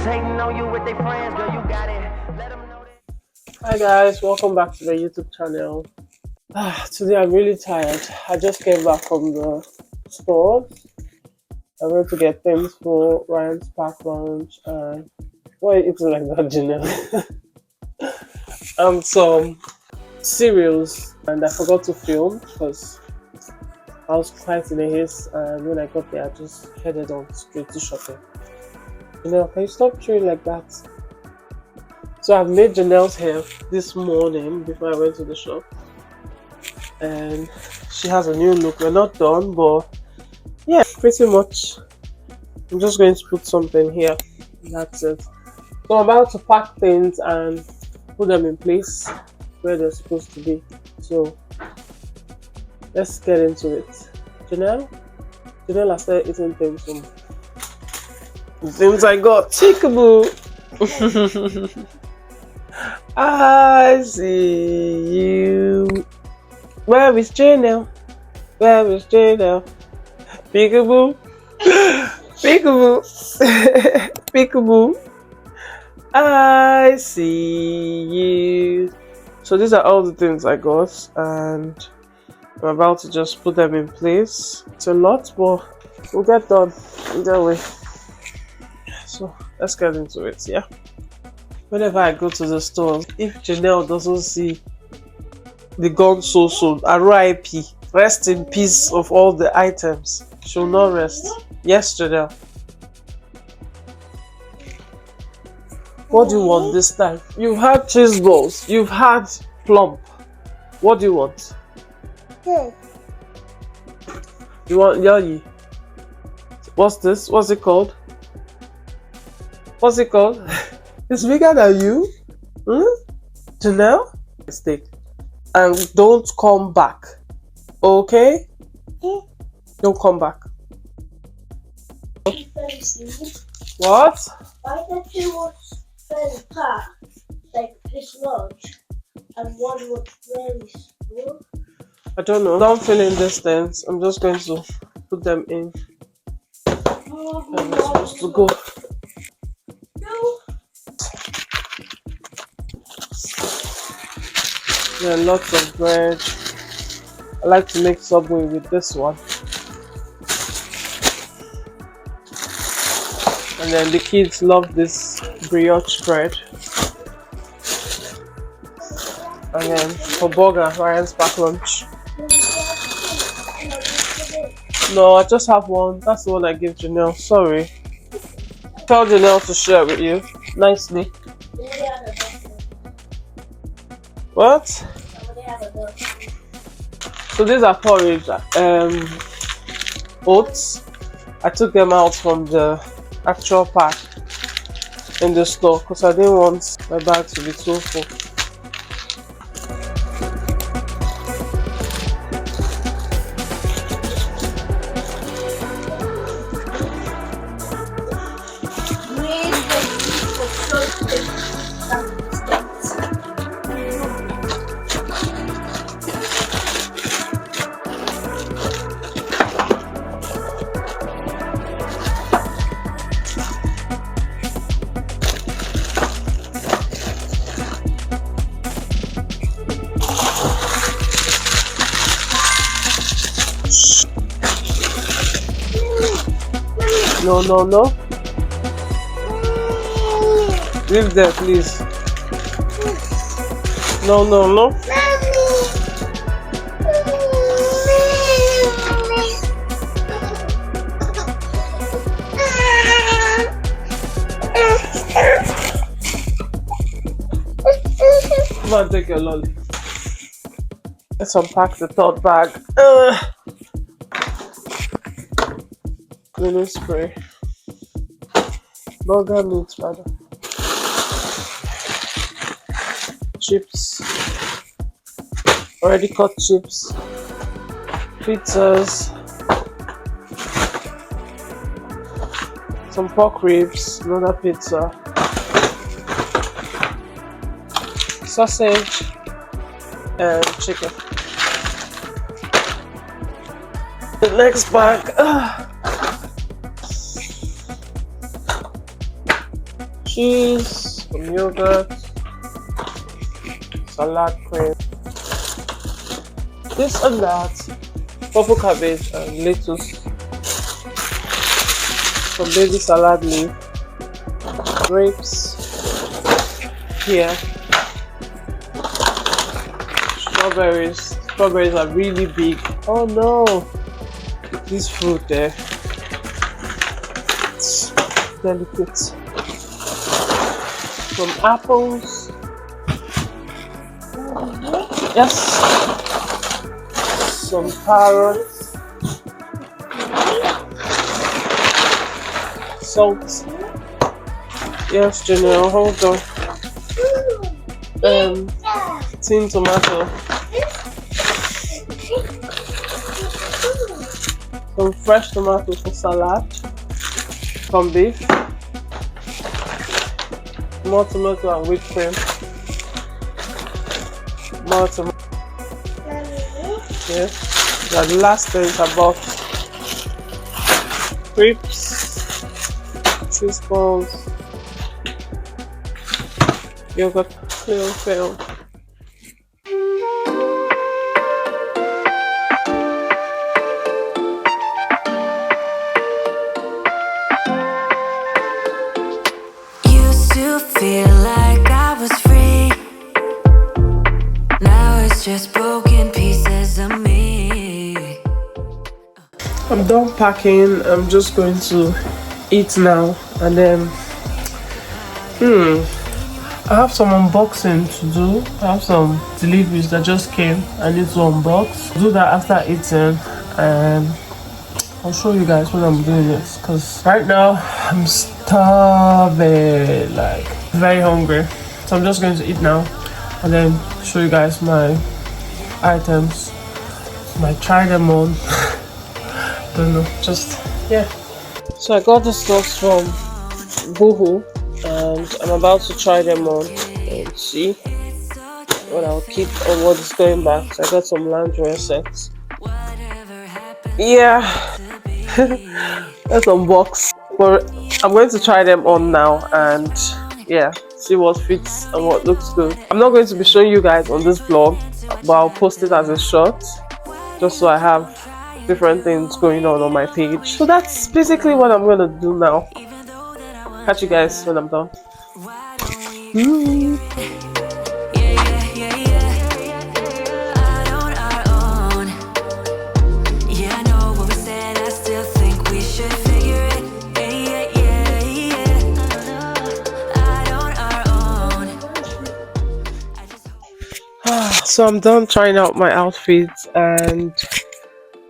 hating on you with their friends, girl, you got it. Let them know that. Hi guys, welcome back to the YouTube channel. Today I'm really tired. I just came back from the store. I went to get things for Ryan's pack lunch and why are you eating like that, Janelle? And some cereals, and I forgot to film because I was quite in a haste, and when I got there I just headed on straight to shopping. Janelle, can you stop chewing like that? So I've made Janelle's hair this morning before I went to the shop, and she has a new look. We're not done, but yeah, pretty much. I'm just going to put something here. That's it. So I'm about to pack things and put them in place where they're supposed to be. So let's get into it. Janelle has started eating things from the things I got. Peekaboo. I see you. Where is Janelle? Where is Janelle? Peekaboo. Peekaboo. Peekaboo. I see you. So these are all the things I got, and I'm about to just put them in place. It's a lot, but we'll get done either way. So let's get into it, yeah? Whenever I go to the store, if Janelle doesn't see the gun so soon, RIP, rest in peace of all the items, she'll not rest. Yes, Janelle. What do you want this time? You've had cheese balls, you've had plump. What do you want? You want yali? What's this? What's it called? What's it called? It's bigger than you? Janelle? Mistake. And don't come back. Okay? Don't come back. What? Why don't you want very pack, like this large, and one was very small? I don't know. Don't fill in this things. I'm just going to put them in. I'm supposed to go. No. There are lots of bread. I like to make Subway with this one. And then the kids love this brioche bread. And then for burger, Ryan's pack lunch. No, I just have one. That's the one I give Janelle. Sorry. Tell Janelle to share with you nicely. What? So these are porridge, oats. I took them out from the actual pack in the store because I didn't want my bag to be too full. No, no, no. Leave there, please. No, no, no. Come on, take your lolly. Let's unpack the third bag. Cleaning spray. Burger meat, rather. Chips. Already cut chips. Pizzas. Some pork ribs. Another pizza. Sausage. And chicken. The next bag. cheese, some yogurt, salad cream, this and that, purple cabbage and lettuce, some baby salad leaf, grapes, here, strawberries. Strawberries are really big. Oh no, this fruit there, it's delicate. Some apples, yes, some carrots, salt, yes, Janelle, hold on, tin tomato, some fresh tomatoes for salad, some beef, more tomato and whipped cream, more tomato. Yes, the last thing is about crepes, cheese balls, yogurt, film. Used to feel like I was free. Now it's just broken pieces of me. I'm done packing. I'm just going to eat now, and then I have some unboxing to do. I have some deliveries that just came. I need to unbox. Do that after eating, and I'll show you guys when I'm doing this, because right now I'm starving, like very hungry. So I'm just going to eat now and then show you guys my items. Might try them on. Don't know, just yeah. So I got the socks from Boohoo and I'm about to try them on and see what I'll keep or what is going back. So I got some loungewear sets. Yeah. Let's unbox. But I'm going to try them on now and yeah, see what fits and what looks good. I'm not going to be showing you guys on this vlog, but I'll post it as a short just so I have different things going on my page. So that's basically what I'm gonna do now. Catch you guys when I'm done. So I'm done trying out my outfits and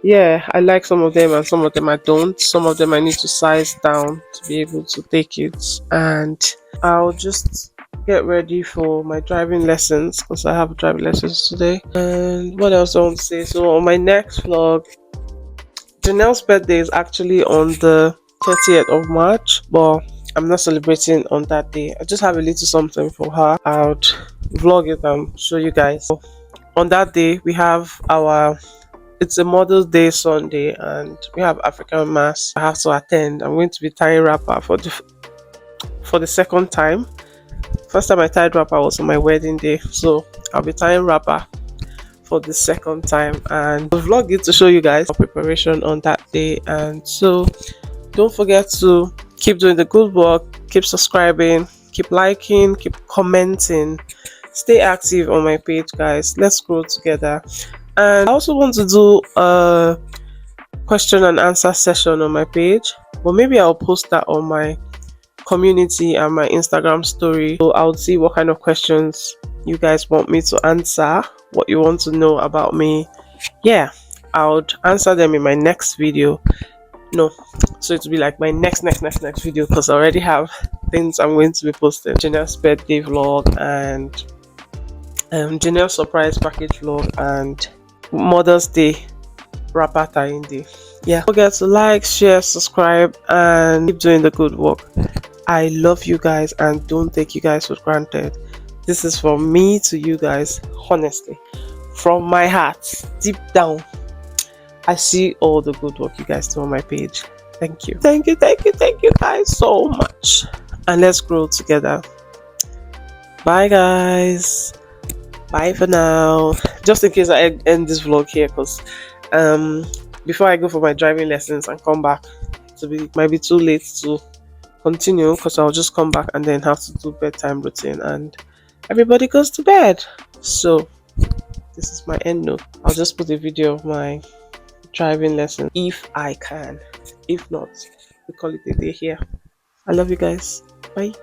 yeah, I like some of them and some of them I don't. Some of them I need to size down to be able to take it, and I'll just get ready for my driving lessons because I have driving lessons today. And what else I want to say? So on my next vlog, Janelle's birthday is actually on the 30th of March, but I'm not celebrating on that day. I just have a little something for her. I'll vlog it and show you guys. So on that day we have it's a Mother's Day Sunday and we have African Mass I have to attend. I'm going to be tying wrapper for the second time. First time I tied wrapper was on my wedding day, so I'll be tying wrapper for the second time and I'll vlog it to show you guys our preparation on that day. And so don't forget to keep doing the good work, keep subscribing, keep liking, keep commenting, stay active on my page, guys. Let's grow together. And I also want to do a question and answer session on my page, but maybe I'll post that on my community and my Instagram story. So I'll see what kind of questions you guys want me to answer, what you want to know about me. Yeah, I'll answer them in my next video. No, so it'll be like my next video, because I already have things I'm going to be posting. Janelle's birthday vlog and Janelle's surprise package vlog and Mother's Day wrapper tying day. Yeah, don't forget to like, share, subscribe and keep doing the good work. I love you guys and don't take you guys for granted. This is from me to you guys, honestly, from my heart, deep down. I see all the good work you guys do on my page. Thank you guys so much. and let's grow together. Bye, guys. Bye for now. Just in case I end this vlog here, because before I go for my driving lessons and come back, it might be too late to continue, because I'll just come back and then have to do bedtime routine and everybody goes to bed. So this is my end note. I'll just put a video of my driving lesson if I can. If not, we call it a day here. I love you guys. Bye.